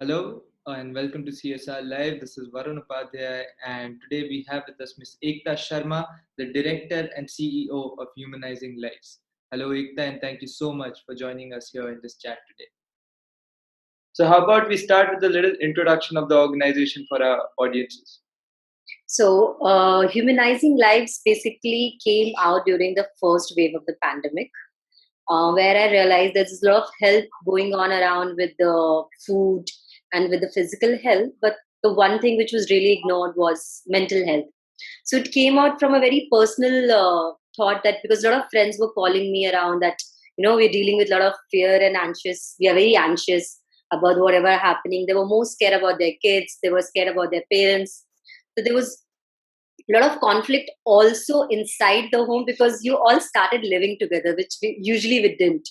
Hello and welcome to CSRlive. This is Varun Upadhyay, and today we have with us Ms. Ekta Sharma, the Director and CEO of Humanizing Lives. Hello, Ekta, and thank you so much for joining us here in this chat today. So, how about we start with a little introduction of the organization for our audiences? Humanizing Lives basically came out during the first wave of the pandemic, where I realized there's a lot of help going on around with the food and with the physical health, but the one thing which was really ignored was mental health. So it came out from a very personal thought that because a lot of friends were calling me around that, we're dealing with a lot of fear and anxious. We are very anxious about whatever happening. They were more scared about their kids. They were scared about their parents. So there was a lot of conflict also inside the home because you all started living together, which we didn't.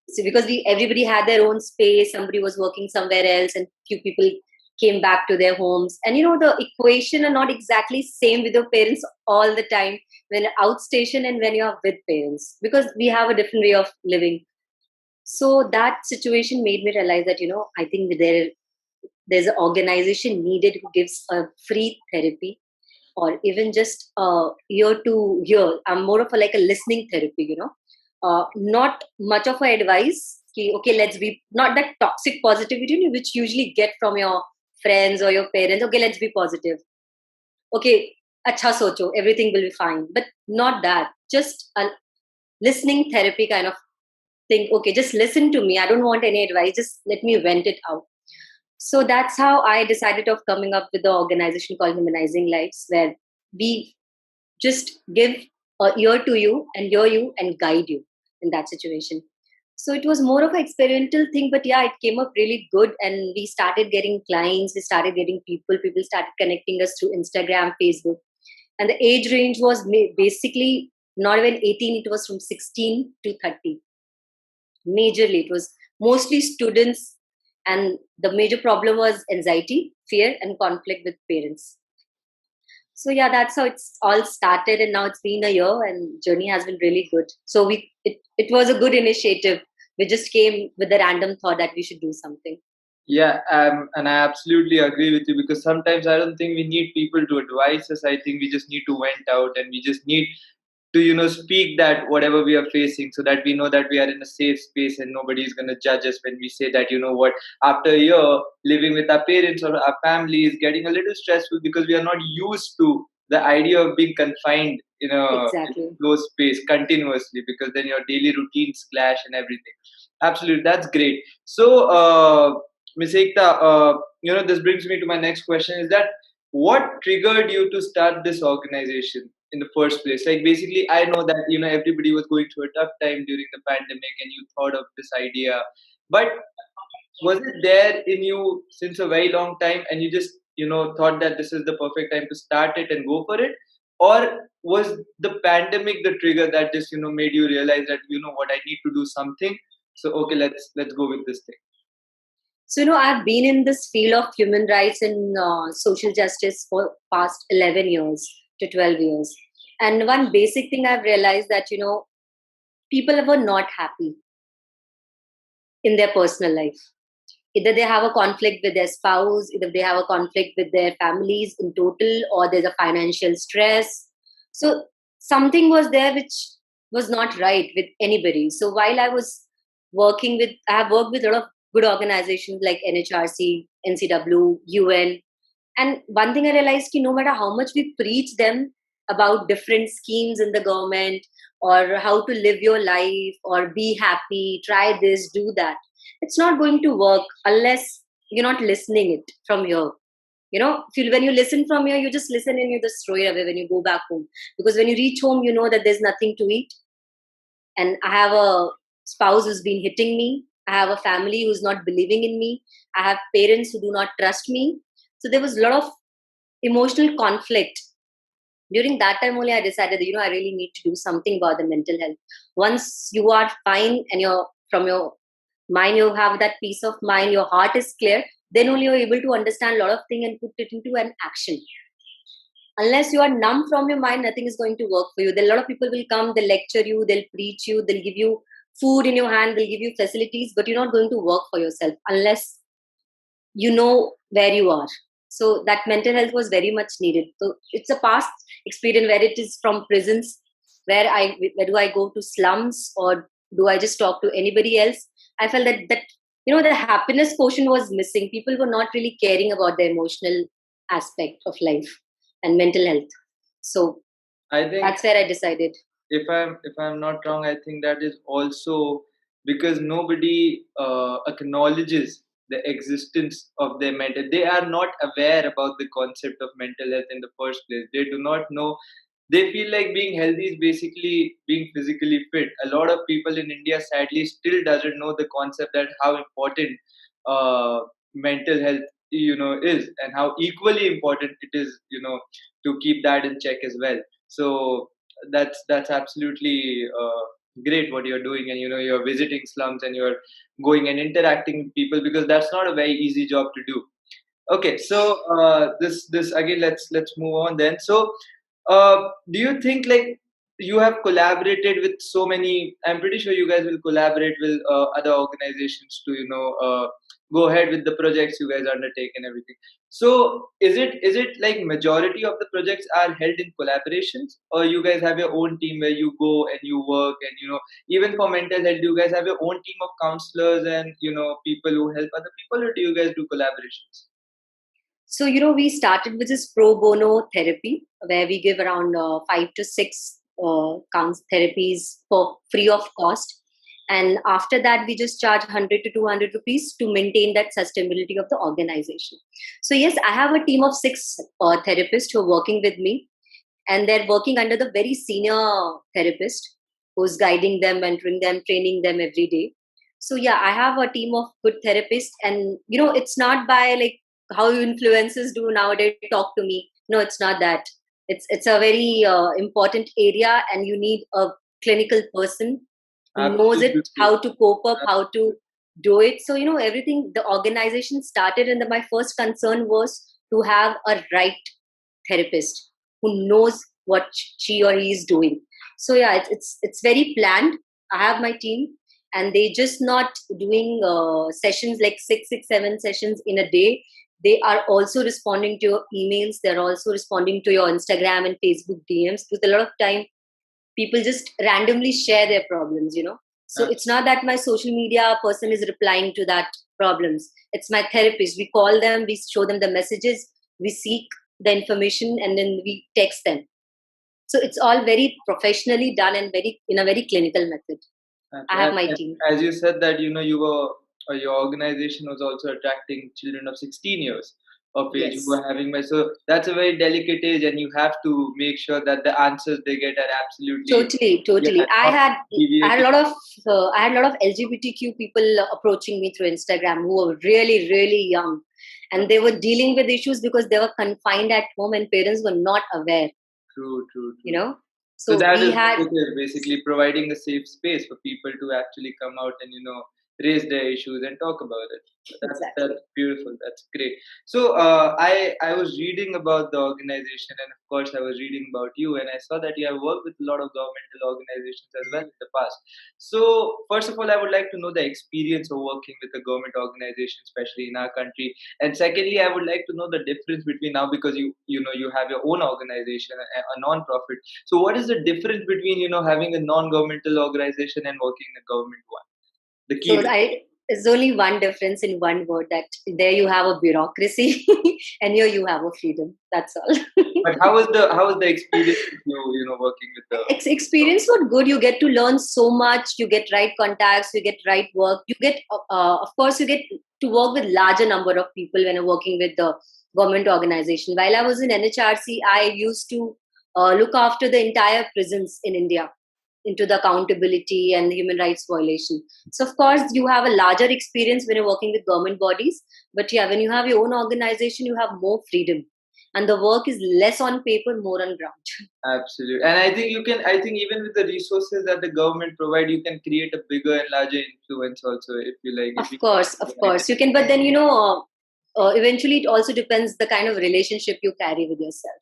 So because everybody had their own space, somebody was working somewhere else, and few people came back to their homes. And the equation are not exactly same with your parents all the time when you're outstation and when you're with parents, because we have a different way of living. So that situation made me realize that I think there's an organization needed who gives a free therapy, or even just ear to ear. I'm more of like a listening therapy, not much of a advice. Okay, let's be not that toxic positivity which usually get from your friends or your parents. Okay, let's be positive. Okay, acha socho, everything will be fine. But not that. Just a listening therapy kind of thing. Okay, just listen to me. I don't want any advice. Just let me vent it out. So that's how I decided of coming up with the organization called Humanizing Lives, where we just give a ear to you and hear you and guide you in that situation. So it was more of an experimental thing, but yeah, it came up really good, and we started getting clients, we started getting people started connecting us through Instagram, Facebook, and the age range was basically not even 18; it was from 16 to 30. Majorly, it was mostly students, and the major problem was anxiety, fear, and conflict with parents. So yeah, that's how it's all started, and now it's been a year, and journey has been really good. So it was a good initiative. We just came with a random thought that we should do something. Yeah, and I absolutely agree with you because sometimes I don't think we need people to advise us. I think we just need to vent out and we just need to speak that whatever we are facing so that we know that we are in a safe space and nobody is going to judge us when we say that what, after a year living with our parents or our family is getting a little stressful because we are not used to the idea of being confined in a closed space continuously, because then your daily routines clash and everything. Absolutely, that's great. So Ms. Ekta, this brings me to my next question, is that what triggered you to start this organization in the first place? Like, basically, I know that everybody was going through a tough time during the pandemic and you thought of this idea, but was it there in you since a very long time and you just thought that this is the perfect time to start it and go for it? Or was the pandemic the trigger that just made you realize that what, I need to do something, so okay, let's go with this thing? So, I've been in this field of human rights and social justice for past 11 years to 12 years. And one basic thing I've realized that, people were not happy in their personal life. Either they have a conflict with their spouse, either they have a conflict with their families in total, or there's a financial stress. So something was there which was not right with anybody. So while I have worked with a lot of good organizations like NHRC, NCW, UN. And one thing I realized, no matter how much we preach them about different schemes in the government, or how to live your life, or be happy, try this, do that, it's not going to work unless you're not listening it from here. When you listen from here, you just listen and you just throw it away when you go back home. Because when you reach home, you know that there's nothing to eat. And I have a spouse who's been hitting me. I have a family who's not believing in me. I have parents who do not trust me. So there was a lot of emotional conflict. During that time only I decided that, I really need to do something about the mental health. Once you are fine and from your mind, you have that peace of mind, your heart is clear, then only you're able to understand a lot of things and put it into an action. Unless you are numb from your mind, nothing is going to work for you. There a lot of people will come, they'll lecture you, they'll preach you, they'll give you food in your hand, they'll give you facilities, but you're not going to work for yourself unless you know where you are. So that mental health was very much needed. So it's a past experience where it is from prisons, where do I go to slums, or do I just talk to anybody else? I felt that the happiness quotient was missing. People were not really caring about the emotional aspect of life and mental health. So I think that's where I decided. if I'm not wrong, I think that is also because nobody acknowledges the existence of their mental. They are not aware about the concept of mental health in the first place. They do not know. They feel like being healthy is basically being physically fit. A lot of people in India, sadly, still doesn't know the concept that how important uh, mental health is, and how equally important it is to keep that in check as well. So that's absolutely great what you're doing, and you're visiting slums and you're going and interacting with people, because that's not a very easy job to do. Okay, so this again, let's move on then. So do you think, like, you have collaborated with so many? I'm pretty sure you guys will collaborate with other organizations to go ahead with the projects you guys undertake and everything. So is it like majority of the projects are held in collaborations, or you guys have your own team where you go and you work, and even for mental health, do you guys have your own team of counselors and people who help other people, or do you guys do collaborations? So, we started with this pro bono therapy where we give around 5 to 6 therapies for free of cost. And after that, we just charge 100 to 200 rupees to maintain that sustainability of the organization. So, yes, I have a team of 6 therapists who are working with me, and they're working under the very senior therapist who's guiding them, mentoring them, training them every day. So yeah, I have a team of good therapists, and it's not by like how influencers do nowadays, talk to me. No, it's not that. It's a very important area, and you need a clinical person who knows it, Absolutely. how to cope up, how to do it. So everything, the organization started, and my first concern was to have a right therapist who knows what she or he is doing. So yeah, it's very planned. I have my team, and they just not doing sessions like 6, 6, 7 sessions in a day. They are also responding to your emails. They're also responding to your Instagram and Facebook DMs, because a lot of time people just randomly share their problems. So it's not that my social media person is replying to that problems. It's my therapist. We call them, we show them the messages, we seek the information, and then we text them. So it's all very professionally done and very in a very clinical method. I have my team. As you said that you were your organization was also attracting children of 16 years of age Yes. who were having my, so that's a very delicate age, and you have to make sure that the answers they get are absolutely Totally. I not had deviating. I had a lot of LGBTQ people approaching me through Instagram who were really, really young, and they were dealing with issues because they were confined at home and parents were not aware. True. So So that we is had what it is, basically providing a safe space for people to actually come out and raise their issues and talk about it. exactly. That's beautiful. That's great. So I was reading about the organization, and of course I was reading about you, and I saw that you have worked with a lot of governmental organizations as well in the past. So first of all, I would like to know the experience of working with a government organization, especially in our country. And secondly, I would like to know the difference between now, because you have your own organization, a non-profit. So what is the difference between having a non-governmental organization and working in a government one? The key So difference. there's only one difference in one word, that there you have a bureaucracy and here you have a freedom. That's all. But how was the experience with working with the Experience was good. You get to learn so much. You get right contacts. You get right work. You get, of course, you get to work with larger number of people when you're working with the government organization. While I was in NHRC, I used to look after the entire prisons in India, into the accountability and the human rights violation. So, of course, you have a larger experience when you're working with government bodies. But yeah, when you have your own organization, you have more freedom, and the work is less on paper, more on ground. absolute? And I think you can. I think even with the resources that the government provide, you can create a bigger and larger influence also, if you like. If you Of course, you can. But then eventually it also depends the kind of relationship you carry with yourself.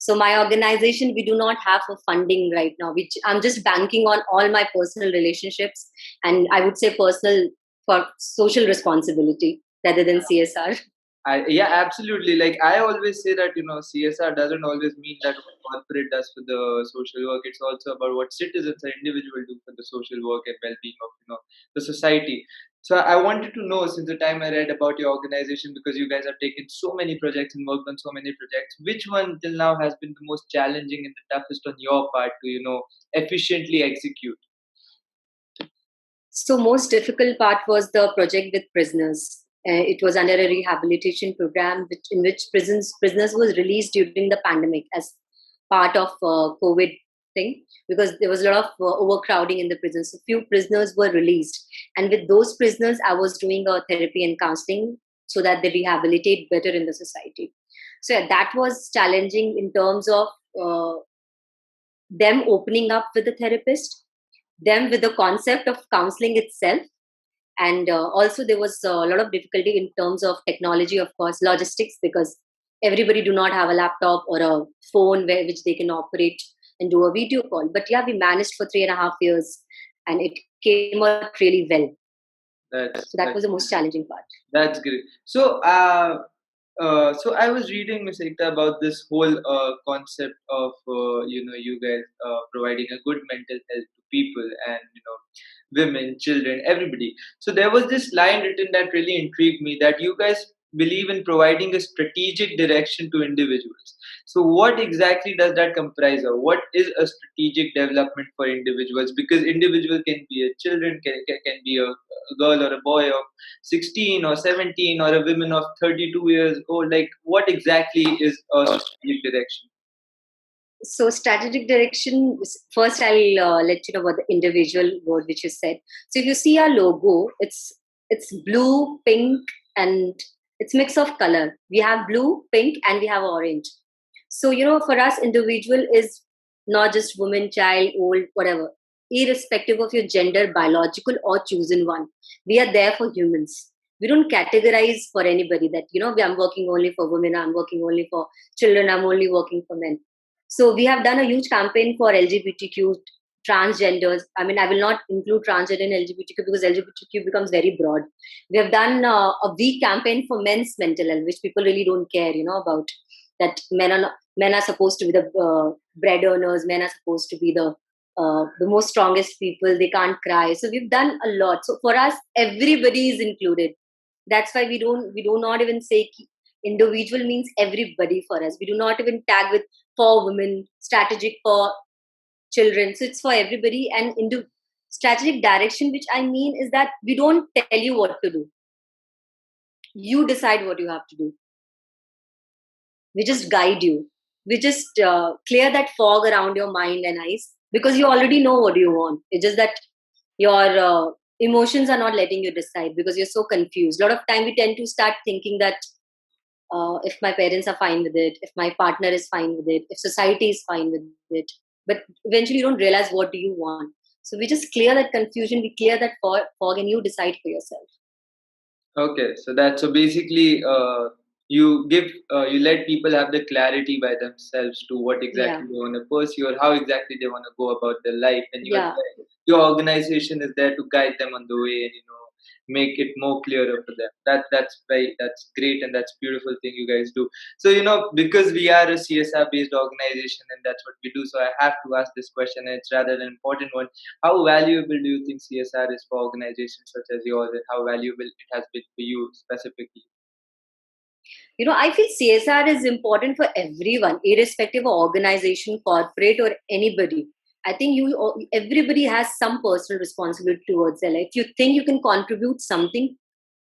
So my organization, we do not have a funding right now, which I'm just banking on all my personal relationships, and I would say personal for social responsibility rather than CSR. Yeah, absolutely. Like I always say that CSR doesn't always mean that what corporate does for the social work. It's also about what citizens or individual do for the social work and well-being of the society. So I wanted to know, since the time I read about your organization, because you guys have taken so many projects and worked on so many projects, which one till now has been the most challenging and the toughest on your part to efficiently execute? So most difficult part was the project with prisoners. It was under a rehabilitation program in which prisoners was released during the pandemic as part of COVID thing, because there was a lot of overcrowding in the prisons. So few prisoners were released, and with those prisoners, I was doing therapy and counseling so that they rehabilitate better in the society. So yeah, that was challenging in terms of them opening up with the therapist, them with the concept of counseling itself, and also there was a lot of difficulty in terms of technology, of course, logistics, because everybody do not have a laptop or a phone which they can operate and do a video call. But yeah, we managed for 3.5 years, and it came out really well. So That's that was that's the most challenging part. That's great. So I was reading, Miss Ekta, about this whole concept of you guys providing a good mental health to people and women, children, everybody. So there was this line written that really intrigued me, that you guys believe in providing a strategic direction to individuals. So what exactly does that comprise of? What is a strategic development for individuals? Because individual can be a children, can be a girl or a boy of 16 or 17, or a woman of 32 years old. Like, what exactly is a strategic direction? So strategic direction, first I'll let you know about the individual word which you said. So if you see our logo, it's blue, pink, and it's mix of color. We have blue, pink, and we have orange. So for us, individual is not just woman, child, old, whatever, irrespective of your gender, biological or chosen one. We are there for humans. We don't categorize for anybody that I'm working only for women, I'm working only for children, I'm only working for men. So we have done a huge campaign for LGBTQ, transgenders. I mean, I will not include transgender in LGBTQ because LGBTQ becomes very broad. We have done a week campaign for men's mental health, which people really don't care, about that men are supposed to be the bread earners. Men are supposed to be the most strongest people. They can't cry. So we've done a lot. So for us, everybody is included. That's why we do not even say individual means everybody for us. We do not even tag with for women, strategic for children. So it's for everybody. And into strategic direction, which I mean is that we don't tell you what to do. You decide what you have to do. We just guide you. We just clear that fog around your mind and eyes, because you already know what you want. It's just that your emotions are not letting you decide because you're so confused. A lot of time we tend to start thinking that if my parents are fine with it, if my partner is fine with it, if society is fine with it. But eventually you don't realize what do you want. So we just clear that confusion, we clear that fog, and you decide for yourself. Okay, so basically, you let people have the clarity by themselves to what exactly Yeah. they want to pursue or how exactly they want to go about their life, and Yeah. your organization is there to guide them on the way and make it more clearer for them. That's great, and that's beautiful thing you guys do. So because we are a CSR based organization and that's what we do, so I have to ask this question, and it's rather an important one. How valuable do you think CSR is for organizations such as yours, and how valuable it has been for you specifically? I feel CSR is important for everyone, irrespective of organization, corporate, or anybody. I think everybody has some personal responsibility towards their life. If you think you can contribute something,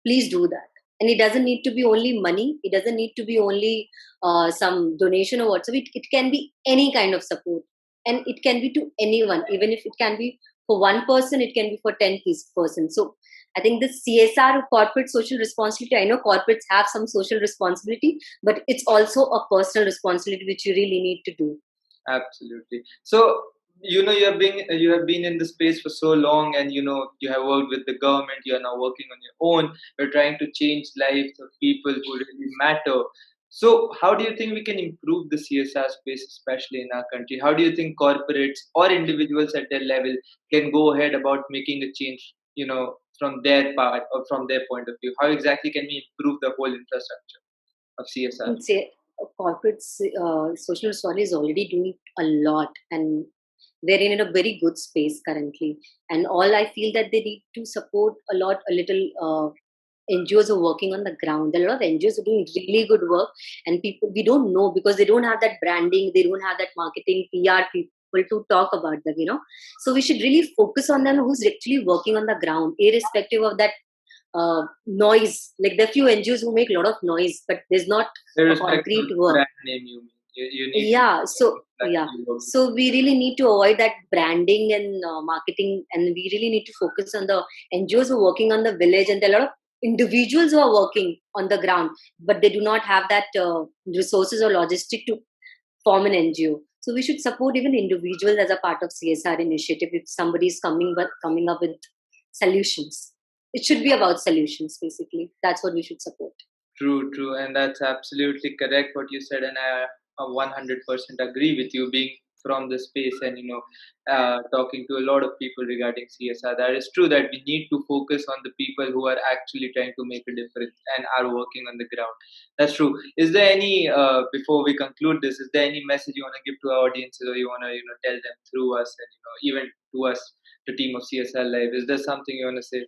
please do that. And it doesn't need to be only money. It doesn't need to be only some donation or whatsoever. It can be any kind of support, and it can be to anyone. Even if it can be for one person, it can be for 10 person. So I think this CSR, corporate social responsibility. I know corporates have some social responsibility, but it's also a personal responsibility which you really need to do. Absolutely. So you have been in the space for so long, and you have worked with the government. You are now working on your own. You're trying to change lives of people who really matter. So how do you think we can improve the CSR space, especially in our country? How do you think corporates or individuals at their level can go ahead about making a change? from their part or from their point of view? How exactly can we improve the whole infrastructure of CSR? Say corporate social responsibility is already doing a lot, and they're in a very good space currently. And all I feel that they need to support a little. NGOs are working on the ground. There are a lot of NGOs are doing really good work, and people we don't know because they don't have that branding, they don't have that marketing PR people to talk about them. So we should really focus on them who's actually working on the ground, irrespective of that noise. Like there are few NGOs who make a lot of noise, but there's not a Irrespective of concrete the work. brand name you mean. You need to Yeah, so yeah, actually work. so we really need to avoid that branding and marketing, and we really need to focus on the NGOs who are working on the village, and there are a lot of individuals who are working on the ground, but they do not have that resources or logistic to form an NGO. So we should support even individuals as a part of CSR initiative if somebody is coming up with solutions. It should be about solutions, basically. That's what we should support. True, true, and that's absolutely correct what you said, and I 100% agree with you. Being from the space and talking to a lot of people regarding CSR, that is true that we need to focus on the people who are actually trying to make a difference and are working on the ground. That's true. Is there any before we conclude this? Is there any message you want to give to our audiences, or you want to tell them through us, and even to us, the team of CSR Live? Is there something you want to say?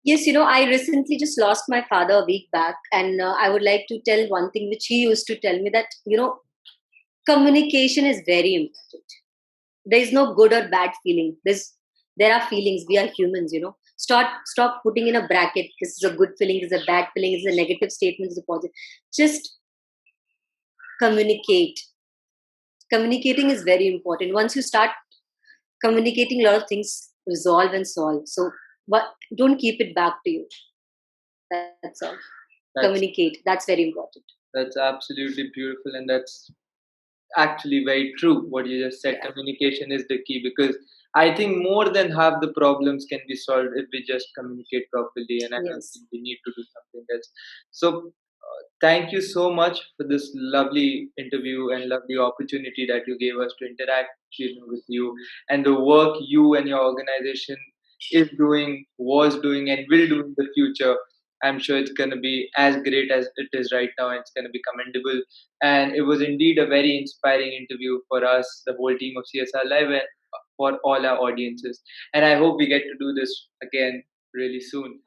Yes, I recently just lost my father a week back, and I would like to tell one thing which he used to tell me that, communication is very important. There is no good or bad feeling. There are feelings. We are humans. Stop putting in a bracket. This is a good feeling. This is a bad feeling. This is a negative statement. This is a positive. Just communicate. Communicating is very important. Once you start communicating, a lot of things resolve and solve. So, but don't keep it back to you. That's all. That's Communicate. That's very important. that's absolutely beautiful, and that's actually very true what you just said. Yeah. Communication is the key, because I think more than half the problems can be solved if we just communicate properly, and I don't Yes. think we need to do something else. So thank you so much for this lovely interview and lovely opportunity that you gave us to interact with you, and the work you and your organization is doing, was doing, and will do in the future. I'm sure it's going to be as great as it is right now, and it's going to be commendable. And it was indeed a very inspiring interview for us, the whole team of CSR Live, and for all our audiences. And I hope we get to do this again really soon.